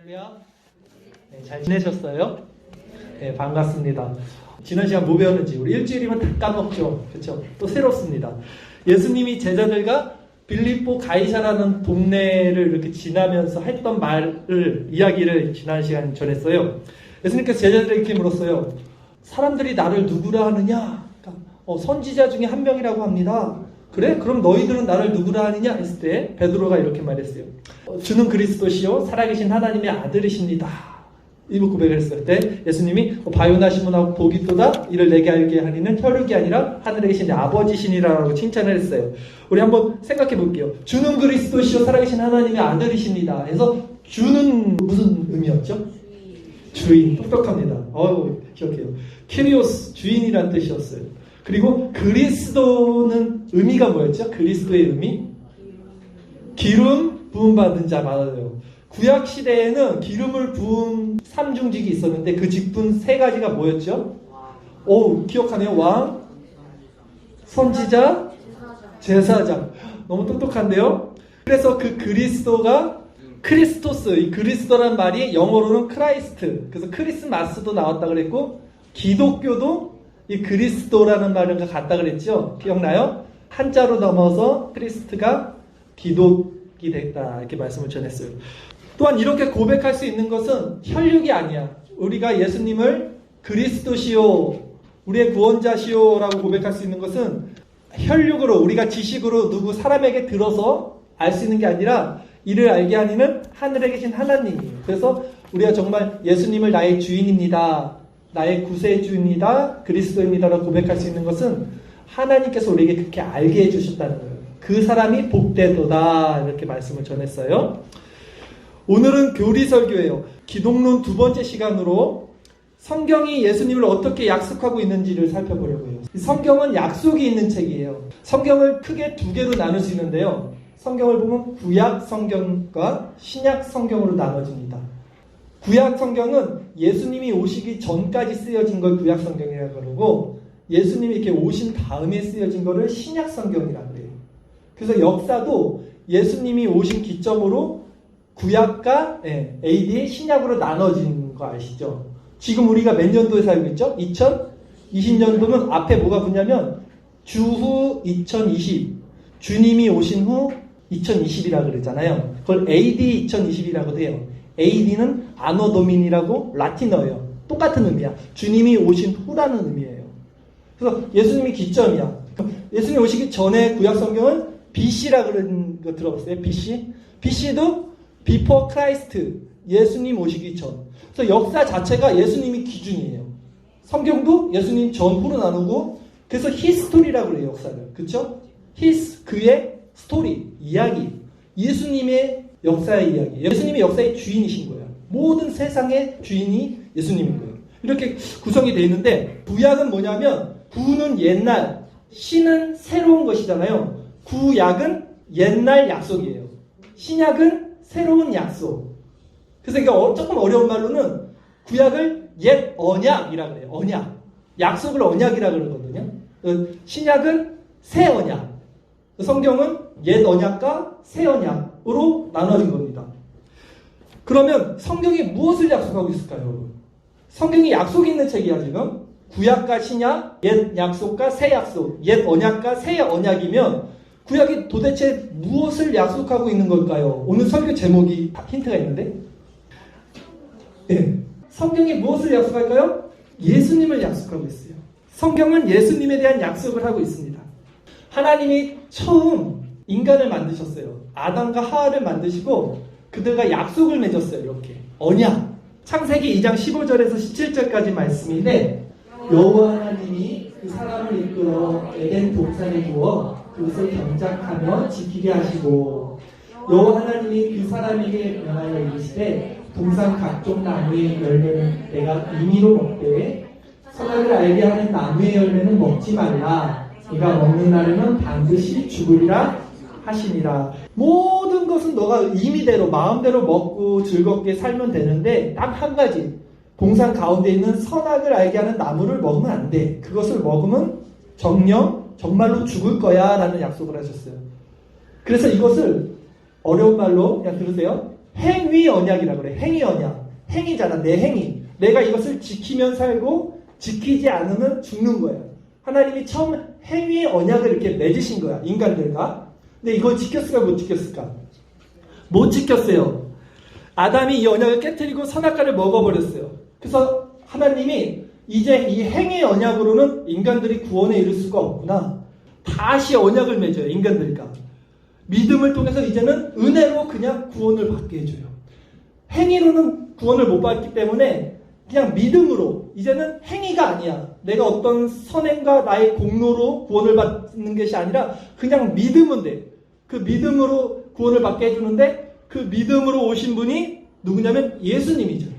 할렐루야. 네, 잘 지내셨어요? 네, 반갑습니다. 지난 시간 뭐 배웠는지 우리 일주일이면 다 까먹죠. 그렇죠? 또 새롭습니다. 예수님이 제자들과 빌립보 가이사라는 동네를 이렇게 지나면서 했던 이야기를 지난 시간 전했어요. 예수님께서 제자들에게 이렇게 물었어요. 사람들이 나를 누구라 하느냐? 선지자 중에 한 명이라고 합니다. 그래? 그럼 너희들은 나를 누구라 하느냐? 했을 때 베드로가 이렇게 말했어요. 주는 그리스도시요 살아계신 하나님의 아들이십니다. 이 고백을 했을 때 예수님이 바요나 시몬하고 복이 또다 이를 내게 알게 하리는 혈육이 아니라 하늘에 계신 아버지시니라라고 칭찬을 했어요. 우리 한번 생각해 볼게요. 주는 그리스도시요 살아계신 하나님의 아들이십니다. 해서 주는 무슨 의미였죠? 주인. 똑똑합니다. 기억해요. 키리오스 주인이란 뜻이었어요. 그리고 그리스도는 의미가 뭐였죠? 그리스도의 의미? 기름 부음 받은 자 맞아요. 구약 시대에는 기름을 부은 삼중직이 있었는데 그 직분 세 가지가 뭐였죠? 기억하네요. 왕, 선지자, 제사장. 너무 똑똑한데요? 그래서 그 그리스도가 크리스토스, 이 그리스도란 말이 영어로는 크라이스트. 그래서 크리스마스도 나왔다 그랬고 기독교도 이 그리스도라는 말을 갖다 그랬죠. 기억나요? 한자로 넘어서 크리스트가 기독이 됐다 이렇게 말씀을 전했어요. 또한 이렇게 고백할 수 있는 것은 혈육이 아니야. 우리가 예수님을 그리스도시요 우리의 구원자시요 라고 고백할 수 있는 것은 혈육으로 우리가 지식으로 누구 사람에게 들어서 알 수 있는 게 아니라 이를 알게 하니는 하늘에 계신 하나님이에요. 그래서 우리가 정말 예수님을 나의 주인입니다. 나의 구세주입니다. 그리스도입니다라고 고백할 수 있는 것은 하나님께서 우리에게 그렇게 알게 해주셨다는 거예요. 그 사람이 복되도다 이렇게 말씀을 전했어요. 오늘은 교리설교예요. 기독론 두 번째 시간으로 성경이 예수님을 어떻게 약속하고 있는지를 살펴보려고 해요. 성경은 약속이 있는 책이에요. 성경을 크게 두 개로 나눌 수 있는데요. 성경을 보면 구약 성경과 신약 성경으로 나눠집니다. 구약 성경은 예수님이 오시기 전까지 쓰여진 걸 구약 성경이라고 그러고 예수님이 이렇게 오신 다음에 쓰여진 거를 신약 성경이라고 그래요. 그래서 역사도 예수님이 오신 기점으로 구약과 AD 신약으로 나눠진 거 아시죠? 지금 우리가 몇 년도에 살고 있죠? 2020년도면 앞에 뭐가 붙냐면 주후 2020 주님이 오신 후 2020이라고 그러잖아요. 그걸 AD 2020이라고 해요. AD는 아노 도민이라고 라틴어예요. 똑같은 의미야. 주님이 오신 후라는 의미예요. 그래서 예수님이 기점이야. 예수님이 오시기 전에 구약 성경은 BC라 그런 거 들어봤어요? BC? BC도 Before Christ. 예수님 오시기 전. 그래서 역사 자체가 예수님이 기준이에요. 성경도 예수님 전후로 나누고 그래서 히스토리라고 그래요. 역사를. 그쵸? 그의 스토리, 이야기. 예수님의 역사의 이야기. 예수님이 역사의 주인이신 거예요. 모든 세상의 주인이 예수님인 거예요. 이렇게 구성이 되어 있는데 구약은 뭐냐면 구는 옛날, 신은 새로운 것이잖아요. 구약은 옛날 약속이에요. 신약은 새로운 약속. 그래서 이게 조금 어려운 말로는 구약을 옛 언약이라고 해요. 언약. 약속을 언약이라고 그러거든요. 신약은 새 언약. 성경은 옛 언약과 새 언약으로 나눠진 겁니다. 그러면 성경이 무엇을 약속하고 있을까요? 성경이 약속이 있는 책이야 지금. 구약과 신약, 옛 약속과 새 약속, 옛 언약과 새 언약이면 구약이 도대체 무엇을 약속하고 있는 걸까요? 오늘 설교 제목이 힌트가 있는데 성경이 무엇을 약속할까요? 예수님을 약속하고 있어요. 성경은 예수님에 대한 약속을 하고 있습니다. 하나님이 처음 인간을 만드셨어요. 아담과 하와를 만드시고 그들과 약속을 맺었어요. 이렇게 언약. 창세기 2장 15절에서 17절까지 말씀인데 여호와 하나님이 그 사람을 이끌어 에덴 동산에 두어 그것을 경작하며 지키게 하시고 여호와 하나님이 그 사람에게 명하여 이르시되 동산 각종 나무의 열매는 내가 임의로 먹되 선악을 알게 하는 나무의 열매는 먹지 말라. 네가 먹는 날에는 반드시 죽으리라 하시니라. 모든 것은 너가 임의대로 마음대로 먹고 즐겁게 살면 되는데 딱 한 가지 동산 가운데 있는 선악을 알게 하는 나무를 먹으면 안 돼. 그것을 먹으면 정말로 죽을 거야 라는 약속을 하셨어요. 그래서 이것을 어려운 말로 그냥 들으세요. 행위 언약이라고 그래. 행위 언약. 행위잖아. 내 행위. 내가 이것을 지키면 살고 지키지 않으면 죽는 거예요. 하나님이 처음 행위의 언약을 이렇게 맺으신 거야. 인간들과. 근데 이걸 지켰을까 못 지켰을까? 못 지켰어요. 아담이 이 언약을 깨트리고 선악과를 먹어버렸어요. 그래서 하나님이 이제 이 행위의 언약으로는 인간들이 구원에 이를 수가 없구나. 다시 언약을 맺어요. 인간들과. 믿음을 통해서 이제는 은혜로 그냥 구원을 받게 해줘요. 행위로는 구원을 못 받기 때문에 그냥 믿음으로, 이제는 행위가 아니야. 내가 어떤 선행과 나의 공로로 구원을 받는 것이 아니라 그냥 믿으면 돼. 그 믿음으로 구원을 받게 해주는데 그 믿음으로 오신 분이 누구냐면 예수님이죠.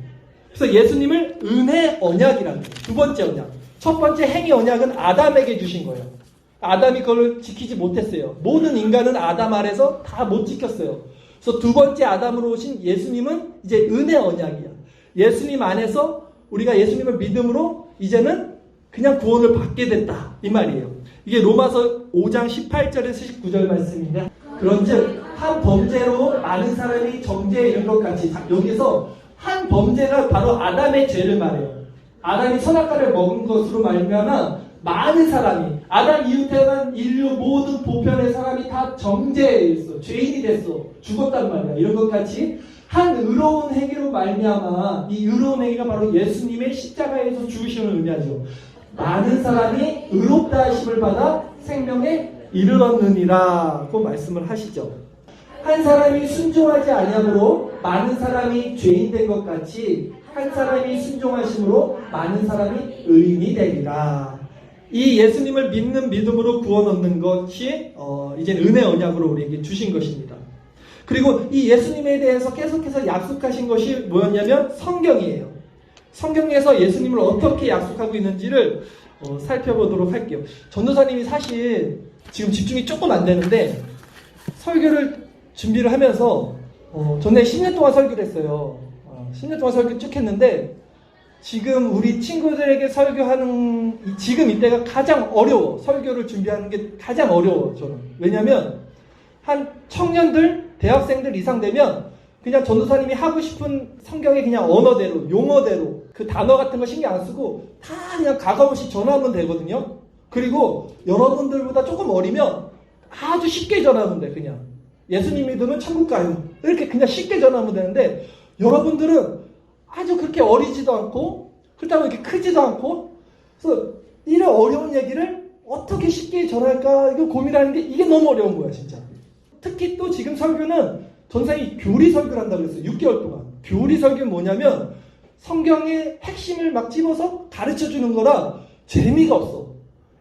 그래서 예수님을 은혜 언약이라는 거예요. 두 번째 언약. 첫 번째 행위 언약은 아담에게 주신 거예요. 아담이 그걸 지키지 못했어요. 모든 인간은 아담 아래서 다 못 지켰어요. 그래서 두 번째 아담으로 오신 예수님은 이제 은혜 언약이야. 예수님 안에서 우리가 예수님을 믿음으로 이제는 그냥 구원을 받게 됐다. 이 말이에요. 이게 로마서 5장 18절에서 19절 말씀인데, 그런즉 한 범죄로 많은 사람이 정죄에 이른 것 같이, 여기서 한 범죄가 바로 아담의 죄를 말해요. 아담이 선악과를 먹은 것으로 말미암아 많은 사람이, 아담 이후 태어난 인류 모든 보편의 사람이 다 정죄에 있어. 죄인이 됐어. 죽었단 말이야. 이런 것 같이 한 의로운 행위로 말미암아, 이 의로운 행위가 바로 예수님의 십자가에서 죽으심을 의미하죠. 많은 사람이 의롭다 하심을 받아 생명에 이르렀느니라고 말씀을 하시죠. 한 사람이 순종하지 아니함으로 많은 사람이 죄인 된 것 같이 한 사람이 순종하심으로 많은 사람이 의인이 되리라. 이 예수님을 믿는 믿음으로 구원 얻는 것이 이제 은혜 언약으로 우리에게 주신 것입니다. 그리고 이 예수님에 대해서 계속해서 약속하신 것이 뭐였냐면 성경이에요. 성경에서 예수님을 어떻게 약속하고 있는지를 살펴보도록 할게요. 전도사님이 사실 지금 집중이 조금 안 되는데 설교를 준비를 하면서 전에 10년 동안 설교를 했어요. 10년 동안 설교 쭉 했는데 지금 우리 친구들에게 설교하는 지금 이때가 가장 어려워. 설교를 준비하는 게 가장 어려워 저는. 왜냐하면 한 청년들, 대학생들 이상 되면 그냥 전도사님이 하고 싶은 성경의 그냥 언어대로, 용어대로 그 단어 같은 거 신경 안 쓰고 다 그냥 가감없이 전하면 되거든요. 그리고 여러분들보다 조금 어리면 아주 쉽게 전하면 돼. 그냥 예수님 믿으면 천국 가요. 이렇게 그냥 쉽게 전하면 되는데 여러분들은 아주 그렇게 어리지도 않고 그렇다고 이렇게 크지도 않고, 그래서 이런 어려운 얘기를 어떻게 쉽게 전할까 이거 고민하는 게 이게 너무 어려운 거야 진짜. 특히 또 지금 설교는 전사님이 교리 설교를 한다고 그랬어요. 6개월 동안. 교리 설교는 뭐냐면 성경의 핵심을 막 집어서 가르쳐주는 거라 재미가 없어.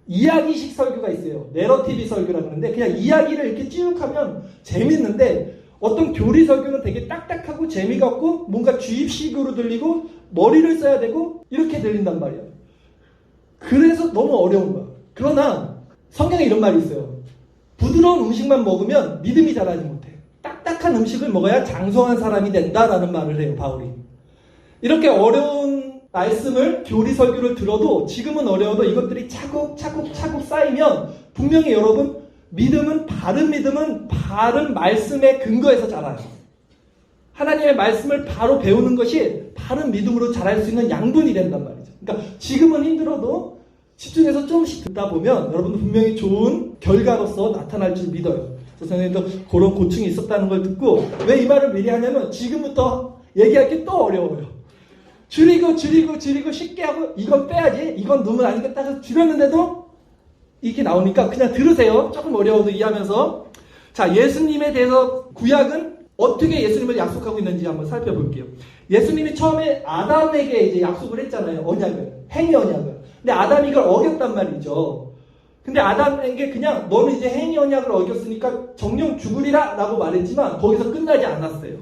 이야기식 설교가 있어요. 내러티비 설교라고 하는데 그냥 이야기를 이렇게 쭉 하면 재밌는데, 어떤 교리 설교는 되게 딱딱하고 재미가 없고 뭔가 주입식으로 들리고 머리를 써야 되고 이렇게 들린단 말이야. 그래서 너무 어려운 거야. 그러나 성경에 이런 말이 있어요. 부드러운 음식만 먹으면 믿음이 자라지 못해. 딱딱한 음식을 먹어야 장성한 사람이 된다라는 말을 해요, 바울이. 이렇게 어려운 말씀을, 교리 설교를 들어도 지금은 어려워도 이것들이 차곡차곡 쌓이면 분명히 여러분, 믿음은 바른 말씀의 근거에서 자라요. 하나님의 말씀을 바로 배우는 것이 바른 믿음으로 자랄 수 있는 양분이 된단 말이죠. 그러니까 지금은 힘들어도 집중해서 조금씩 듣다 보면 여러분도 분명히 좋은 결과로서 나타날 줄 믿어요. 선생님도 그런 고충이 있었다는 걸 듣고 왜 이 말을 미리 하냐면 지금부터 얘기할 게 또 어려워요. 줄이고 쉽게 하고 이건 빼야지, 이건 너무 아니겠다 해서 줄였는데도 이렇게 나오니까 그냥 들으세요. 조금 어려워도 이해하면서. 자, 예수님에 대해서 구약은 어떻게 예수님을 약속하고 있는지 한번 살펴볼게요. 예수님이 처음에 아담에게 이제 약속을 했잖아요. 언약을. 행위 언약을. 근데 아담이 이걸 어겼단 말이죠. 근데 아담에게 그냥 너는 이제 행위 언약을 어겼으니까 정령 죽으리라 라고 말했지만 거기서 끝나지 않았어요.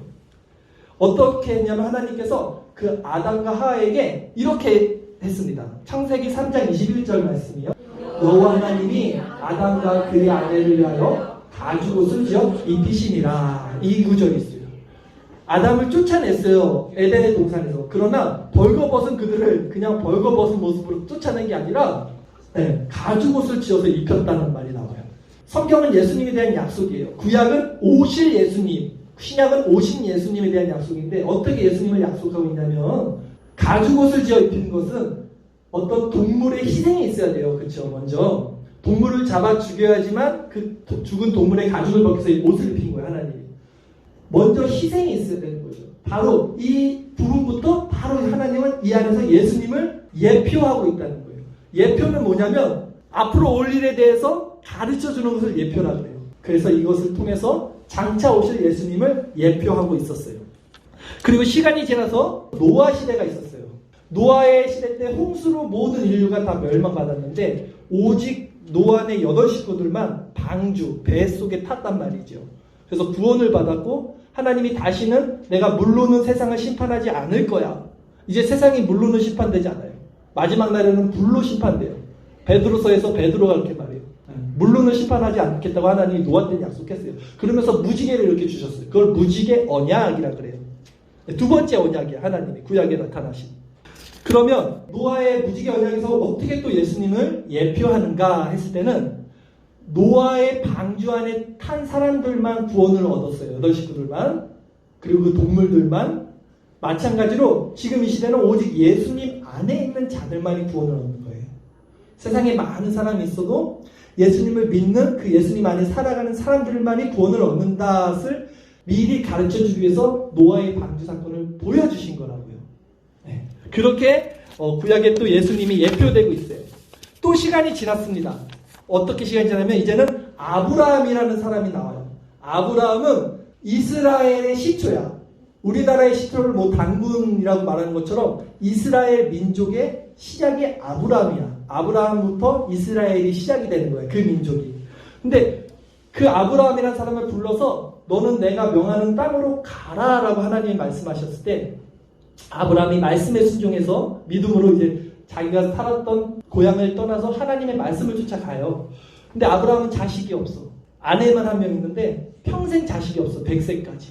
어떻게 했냐면 하나님께서 그 아담과 하와에게 이렇게 했습니다. 창세기 3장 21절 말씀이요. 여호와 하나님이 아담과 그의 아내를 위하여 가죽옷을 지어 입히시니라. 이 구절이 있어요. 아담을 쫓아냈어요. 에덴의 동산에서. 그러나 벌거벗은 그들을 그냥 벌거벗은 모습으로 쫓아낸 게 아니라 가죽옷을 지어서 입혔다는 말이 나와요. 성경은 예수님에 대한 약속이에요. 구약은 오실 예수님, 신약은 오신 예수님에 대한 약속인데 어떻게 예수님을 약속하고 있냐면 가죽옷을 지어 입히는 것은 어떤 동물의 희생이 있어야 돼요. 그렇죠? 먼저 동물을 잡아 죽여야지만 그 죽은 동물의 가죽을 벗겨서 옷을 입힌 거예요. 하나님이. 먼저 희생이 있어야 되는 거죠. 바로 이 부분부터 바로 하나님은 이 안에서 예수님을 예표하고 있다는 거예요. 예표는 뭐냐면 앞으로 올 일에 대해서 가르쳐주는 것을 예표라 그래요. 그래서 이것을 통해서 장차 오실 예수님을 예표하고 있었어요. 그리고 시간이 지나서 노아 시대가 있었어요. 노아의 시대 때 홍수로 모든 인류가 다 멸망받았는데 오직 노아의 8 식구들만 방주, 배 속에 탔단 말이죠. 그래서 구원을 받았고 하나님이 다시는 내가 물로는 세상을 심판하지 않을 거야. 이제 세상이 물로는 심판되지 않아요. 마지막 날에는 불로 심판돼요. 베드로서에서 베드로가 그렇게 말해요. 물로는 심판하지 않겠다고 하나님이 노아 때 약속했어요. 그러면서 무지개를 이렇게 주셨어요. 그걸 무지개 언약이라 그래요. 두 번째 언약이에요. 하나님이 구약에 나타나신. 그러면 노아의 무지개 언약에서 어떻게 또 예수님을 예표하는가 했을 때는 노아의 방주 안에 탄 사람들만 구원을 얻었어요. 8 식구들만. 그리고 그 동물들만. 마찬가지로 지금 이 시대는 오직 예수님 안에 있는 자들만이 구원을 얻는 거예요. 세상에 많은 사람이 있어도 예수님을 믿는 그 예수님 안에 살아가는 사람들만이 구원을 얻는다 것을 미리 가르쳐주기 위해서 노아의 방주 사건을 보여주신 거라고요. 네. 그렇게 구약에 또 예수님이 예표되고 있어요. 또 시간이 지났습니다. 어떻게 시간이 지나면 이제는 아브라함이라는 사람이 나와요. 아브라함은 이스라엘의 시초야. 우리나라의 시초를 뭐 단군이라고 말하는 것처럼 이스라엘 민족의 시작이 아브라함이야. 아브라함부터 이스라엘이 시작이 되는 거야. 그 민족이. 근데 그 아브라함이라는 사람을 불러서 너는 내가 명하는 땅으로 가라라고 하나님이 말씀하셨을 때 아브라함이 말씀에 순종해서 믿음으로 이제 자기가 살았던 고향을 떠나서 하나님의 말씀을 쫓아가요. 근데 아브라함은 자식이 없어. 아내만 한 명 있는데 평생 자식이 없어. 100세까지.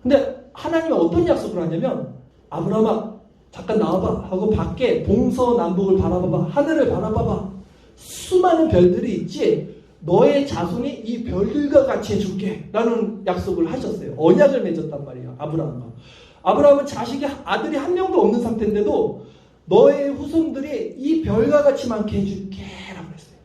근데 하나님이 어떤 약속을 하냐면 아브라함아 잠깐 나와봐 하고 밖에 동서남북을 바라봐봐. 하늘을 바라봐봐. 수많은 별들이 있지. 너의 자손이 이 별들과 같이 해줄게 라는 약속을 하셨어요. 언약을 맺었단 말이에요. 아브라함과. 아브라함은 자식이 아들이 한 명도 없는 상태인데도 너의 후손들이 이 별과 같이 많게 해줄게 라고 했어요.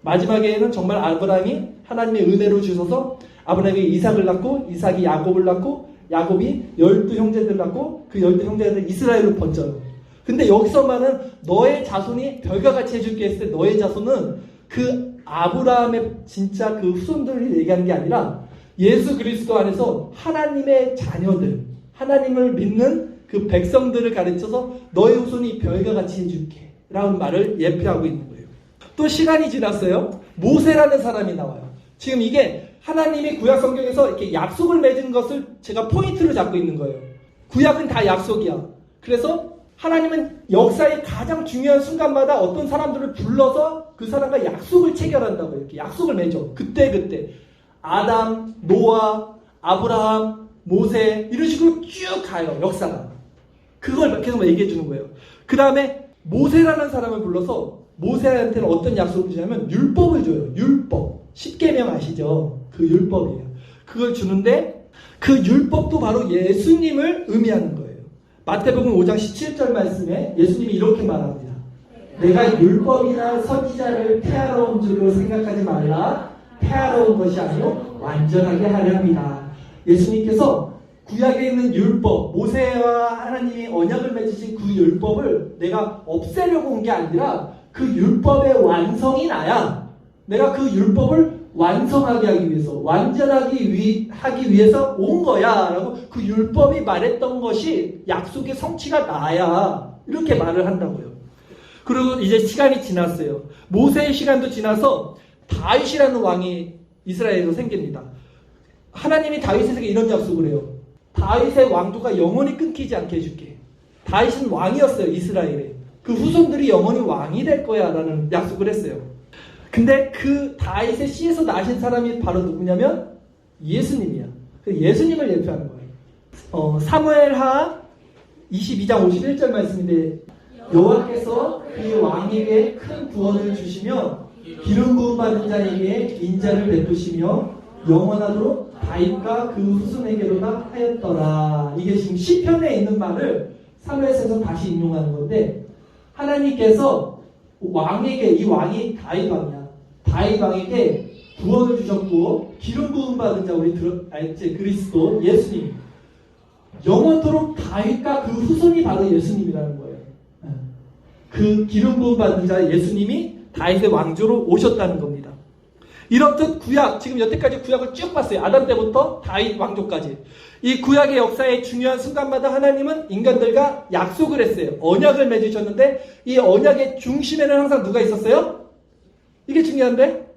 마지막에는 정말 아브라함이 하나님의 은혜로 주셔서 아브라함이 이삭을 낳고 이삭이 야곱을 낳고 야곱이 12형제들을 낳고 그 12형제들 이스라엘로 번져요. 근데 여기서만은 너의 자손이 별과 같이 해줄게 했을 때 너의 자손은 그 아브라함의 진짜 그 후손들을 얘기하는 게 아니라 예수 그리스도 안에서 하나님의 자녀들, 하나님을 믿는 그 백성들을 가르쳐서 너의 후손이 별과 같이 해줄게 라는 말을 예표하고 있는 거예요. 또 시간이 지났어요. 모세라는 사람이 나와요. 지금 이게 하나님이 구약 성경에서 이렇게 약속을 맺은 것을 제가 포인트로 잡고 있는 거예요. 구약은 다 약속이야. 그래서 하나님은 역사의 가장 중요한 순간마다 어떤 사람들을 불러서 그 사람과 약속을 체결한다고 이렇게 약속을 맺어. 그때 아담, 노아, 아브라함, 모세 이런 식으로 쭉 가요. 역사가. 그걸 계속 얘기해 주는 거예요. 그 다음에 모세라는 사람을 불러서 모세한테는 어떤 약속을 주냐면 율법을 줘요. 율법. 십계명 아시죠? 그 율법이에요. 그걸 주는데 그 율법도 바로 예수님을 의미하는 거예요. 마태복음 5장 17절 말씀에 예수님이 이렇게 말합니다. 내가 율법이나 선지자를 폐하러 온 줄로 생각하지 말라. 폐하러 온 것이 아니요 완전하게 하려 합니다. 예수님께서 구약에 있는 율법, 모세와 하나님이 언약을 맺으신 그 율법을 내가 없애려고 온 게 아니라 그 율법의 완성이 나야. 내가 그 율법을 완성하게 하기 위해서, 완전하기 하기 위해서 온 거야 라고 그 율법이 말했던 것이 약속의 성취가 나야. 이렇게 말을 한다고요. 그리고 이제 시간이 지났어요. 모세의 시간도 지나서 다윗이라는 왕이 이스라엘에서 생깁니다. 하나님이 다윗에게 이런 약속을 해요. 다윗의 왕조가 영원히 끊기지 않게 해줄게. 다윗은 왕이었어요. 이스라엘에. 그 후손들이 영원히 왕이 될 거야 라는 약속을 했어요. 근데 그 다윗의 씨에서 나신 사람이 바로 누구냐면 예수님이야. 예수님을 예표하는 거예요. 사무엘하 22장 51절 말씀인데 여호와께서 그 왕에게 큰 구원을 주시며 기름 부음 받은 자에게 인자를 베푸시며 영원하도록 다윗과 그 후손에게로다 하였더라. 이게 지금 시편에 있는 말을 사무엘서에서 다시 인용하는 건데, 하나님께서 왕에게, 이 왕이 다윗 왕이야. 다윗 왕에게 구원을 주셨고 기름 부음 받은 자, 우리 알지? 그리스도 예수님, 영원토록 다윗과 그 후손이 바로 예수님이라는 거예요. 그 기름 부음 받은 자 예수님이 다윗의 왕조로 오셨다는 겁니다. 이렇듯 구약, 지금 여태까지 구약을 쭉 봤어요. 아담 때부터 다윗 왕조까지. 이 구약의 역사의 중요한 순간마다 하나님은 인간들과 약속을 했어요. 언약을 맺으셨는데 이 언약의 중심에는 항상 누가 있었어요? 이게 중요한데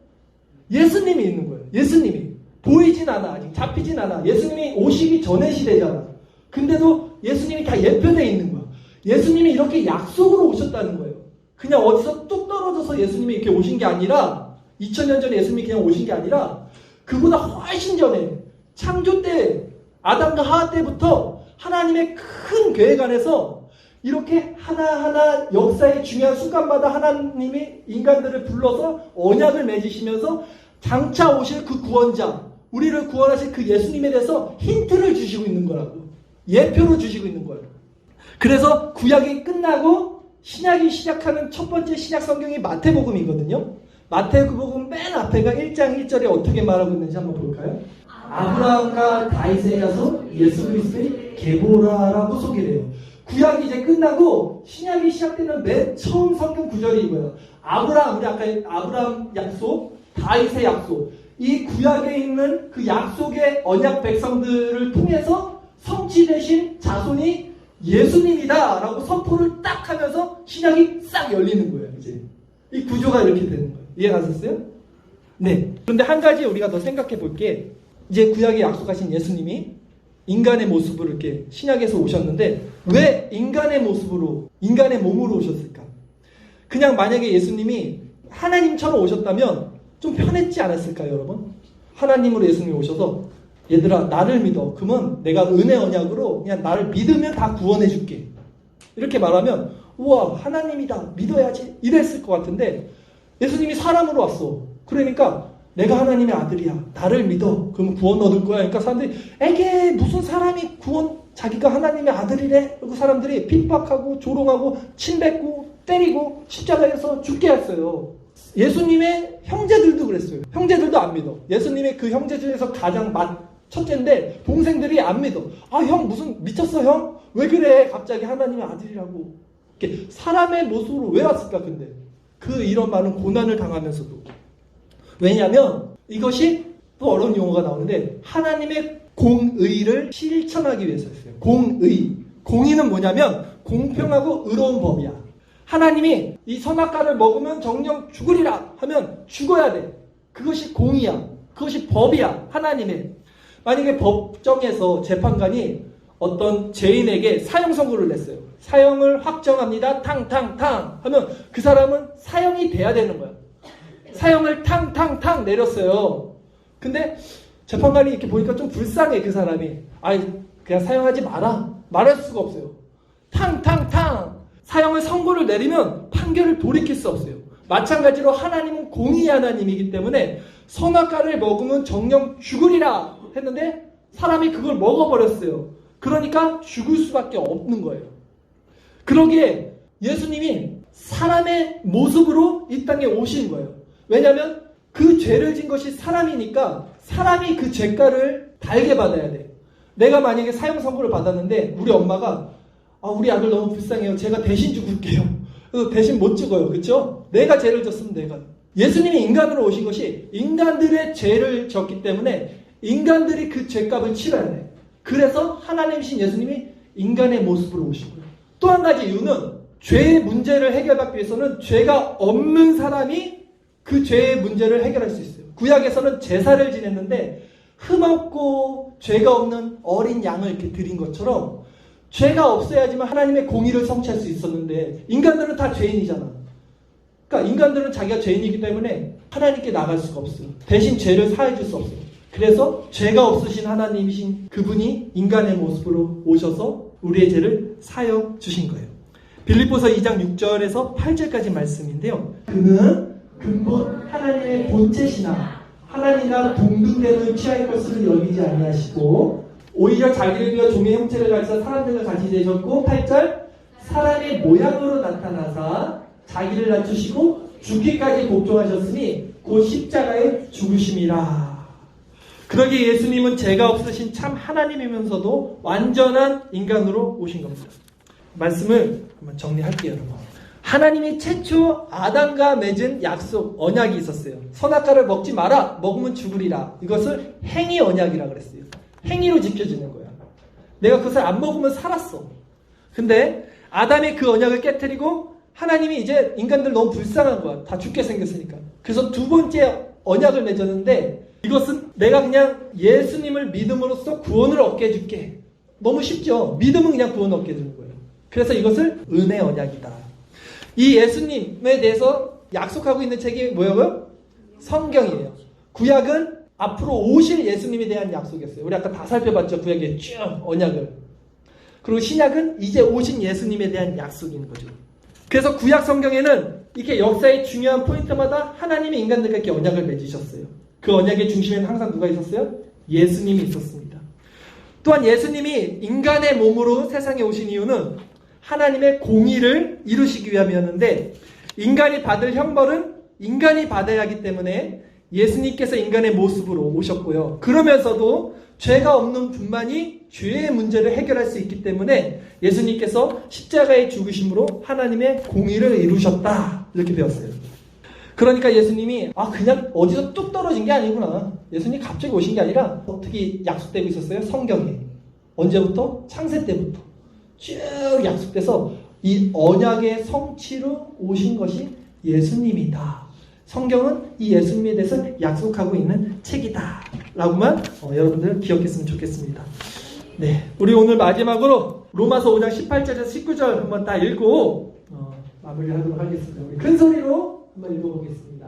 예수님이 있는 거예요. 예수님이. 보이진 않아. 아직 잡히진 않아. 예수님이 오시기 전의 시대잖아. 근데도 예수님이 다 예표되어 있는 거야. 예수님이 이렇게 약속으로 오셨다는 거예요. 그냥 어디서 뚝 떨어져서 예수님이 이렇게 오신 게 아니라, 2000년 전에 예수님이 그냥 오신 게 아니라 그보다 훨씬 전에 창조 때 아담과 하와 때부터 하나님의 큰 계획 안에서 이렇게 하나하나 역사의 중요한 순간마다 하나님이 인간들을 불러서 언약을 맺으시면서 장차 오실 그 구원자, 우리를 구원하실 그 예수님에 대해서 힌트를 주시고 있는 거라고. 예표로 주시고 있는 거예요. 그래서 구약이 끝나고 신약이 시작하는 첫 번째 신약 성경이 마태복음이거든요. 마태복음 맨 앞에가 1장 1절에 어떻게 말하고 있는지 한번 볼까요? 아브라함과 다윗의 자손 예수 그리스도의 계보라라고 소개를 해요. 구약이 이제 끝나고 신약이 시작되는 맨 처음 성경 구절이 이거예요. 아브라함, 우리 아까 아브라함 약속, 다윗의 약속. 이 구약에 있는 그 약속의 언약 백성들을 통해서 성취되신 자손이 예수님이다 라고 선포를 딱 하면서 신약이 싹 열리는 거예요. 이제 이 구조가 이렇게 되는 거예요. 이해가셨어요? 네. 그런데 한 가지 우리가 더 생각해 볼 게, 이제 구약에 약속하신 예수님이 인간의 모습으로 이렇게 신약에서 오셨는데 왜 인간의 모습으로, 인간의 몸으로 오셨을까? 그냥 만약에 예수님이 하나님처럼 오셨다면 좀 편했지 않았을까요, 여러분? 하나님으로 예수님이 오셔서 얘들아 나를 믿어. 그러면 내가 은혜 언약으로 그냥 나를 믿으면 다 구원해 줄게. 이렇게 말하면 우와 하나님이다 믿어야지 이랬을 것 같은데, 예수님이 사람으로 왔어. 그러니까 내가 하나님의 아들이야. 나를 믿어. 그러면 구원 얻을 거야. 그러니까 사람들이 에게 무슨 사람이 구원, 자기가 하나님의 아들이래? 그리고 사람들이 핍박하고 조롱하고 침뱉고 때리고 십자가에서 죽게 했어요. 예수님의 형제들도 그랬어요. 형제들도 안 믿어. 예수님의 그 형제 중에서 가장 첫째인데 동생들이 안 믿어. 아, 형 무슨 미쳤어 형? 왜 그래? 갑자기 하나님의 아들이라고. 이렇게 사람의 모습으로 왜 왔을까 근데? 그 이런 많은 고난을 당하면서도. 왜냐하면 이것이 또 어려운 용어가 나오는데 하나님의 공의를 실천하기 위해서였어요. 공의. 공의는 뭐냐면 공평하고 의로운 법이야. 하나님이 이 선악과를 먹으면 정령 죽으리라 하면 죽어야 돼. 그것이 공의야. 그것이 법이야. 하나님의. 만약에 법정에서 재판관이 어떤 죄인에게 사형 선고를 냈어요. 사형을 확정합니다. 탕탕탕 하면 그 사람은 사형이 돼야 되는 거야. 사형을 탕탕탕 내렸어요. 근데 재판관이 이렇게 보니까 좀 불쌍해 그 사람이. 아이 그냥 사형하지 마라. 말할 수가 없어요. 탕탕탕 사형을 선고를 내리면 판결을 돌이킬 수 없어요. 마찬가지로 하나님은 공의 하나님이기 때문에 선악과를 먹으면 정령 죽으리라 했는데 사람이 그걸 먹어버렸어요. 그러니까 죽을 수밖에 없는 거예요. 그러기에 예수님이 사람의 모습으로 이 땅에 오신 거예요. 왜냐하면 그 죄를 진 것이 사람이니까 사람이 그 죄가를 달게 받아야 돼. 내가 만약에 사형 선고를 받았는데 우리 엄마가 우리 아들 너무 불쌍해요. 제가 대신 죽을게요. 그래서 대신 못 죽어요. 그렇죠? 내가 죄를 졌으면 내가. 예수님이 인간으로 오신 것이 인간들의 죄를 졌기 때문에 인간들이 그 죄값을 치러야 돼. 그래서 하나님이신 예수님이 인간의 모습으로 오신 거예요. 또 한 가지 이유는 죄의 문제를 해결받기 위해서는 죄가 없는 사람이 그 죄의 문제를 해결할 수 있어요. 구약에서는 제사를 지냈는데 흠없고 죄가 없는 어린 양을 이렇게 드린 것처럼 죄가 없어야지만 하나님의 공의를 성취할 수 있었는데 인간들은 다 죄인이잖아. 그러니까 인간들은 자기가 죄인이기 때문에 하나님께 나갈 수가 없어요. 대신 죄를 사해줄 수 없어요. 그래서 죄가 없으신 하나님이신 그분이 인간의 모습으로 오셔서 우리의 죄를 사여 주신 거예요. 빌립보서 2장 6절에서 8절까지 말씀인데요. 그는 근본 하나님의 본체시나 하나님과 동등됨을 취할 것을 여기지 아니하시고 오히려 자기를 비워 종의 형체를 가지사 사람들과 같이 되셨고 8절 사람의 모양으로 나타나사 자기를 낮추시고 죽기까지 복종하셨으니 곧 십자가에 죽으심이라. 그러기에 예수님은 죄가 없으신 참 하나님이면서도 완전한 인간으로 오신 겁니다. 말씀을 한번 정리할게요, 여러분. 하나님이 최초 아담과 맺은 약속, 언약이 있었어요. 선악과를 먹지 마라, 먹으면 죽으리라. 이것을 행위 언약이라 그랬어요. 행위로 지켜지는 거야. 내가 그것을 안 먹으면 살았어. 근데 아담이 그 언약을 깨트리고 하나님이 이제 인간들 너무 불쌍한 거야. 다 죽게 생겼으니까. 그래서 두 번째 언약을 맺었는데 이것은 내가 그냥 예수님을 믿음으로써 구원을 얻게 해줄게. 너무 쉽죠? 믿음은 그냥 구원을 얻게 해주는 거예요. 그래서 이것을 은혜 언약이다. 이 예수님에 대해서 약속하고 있는 책이 뭐예요? 성경이에요. 구약은 앞으로 오실 예수님에 대한 약속이었어요. 우리 아까 다 살펴봤죠? 구약의 쭉 언약을. 그리고 신약은 이제 오신 예수님에 대한 약속인 거죠. 그래서 구약 성경에는 이렇게 역사의 중요한 포인트마다 하나님이 인간들과 이렇게 언약을 맺으셨어요. 그 언약의 중심에는 항상 누가 있었어요? 예수님이 있었습니다. 또한 예수님이 인간의 몸으로 세상에 오신 이유는 하나님의 공의를 이루시기 위함이었는데 인간이 받을 형벌은 인간이 받아야 하기 때문에 예수님께서 인간의 모습으로 오셨고요. 그러면서도 죄가 없는 분만이 죄의 문제를 해결할 수 있기 때문에 예수님께서 십자가의 죽으심으로 하나님의 공의를 이루셨다. 이렇게 배웠어요. 그러니까 예수님이 그냥 어디서 뚝 떨어진 게 아니구나. 예수님이 갑자기 오신 게 아니라 어떻게 약속되고 있었어요? 성경에. 언제부터? 창세 때부터. 쭉 약속돼서 이 언약의 성취로 오신 것이 예수님이다. 성경은 이 예수님에 대해서 약속하고 있는 책이다. 라고만 여러분들 기억했으면 좋겠습니다. 네, 우리 오늘 마지막으로 로마서 5장 18절에서 19절 한번 다 읽고 마무리하도록 하겠습니다. 우리 큰 소리로 한번 읽어보겠습니다.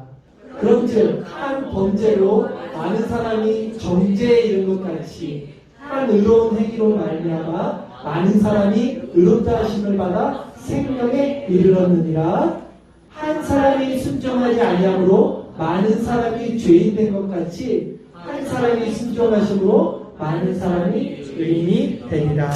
그런즉 한 범죄로 많은 사람이 정죄에 이른 것 같이 한 의로운 행위로 말미암아 많은 사람이 의롭다 하심을 받아 생명에 이르렀느니라. 한 사람이 순종하지 아니함으로 많은 사람이 죄인 된 것 같이 한 사람이 순종하심으로 많은 사람이 의인이 되리라.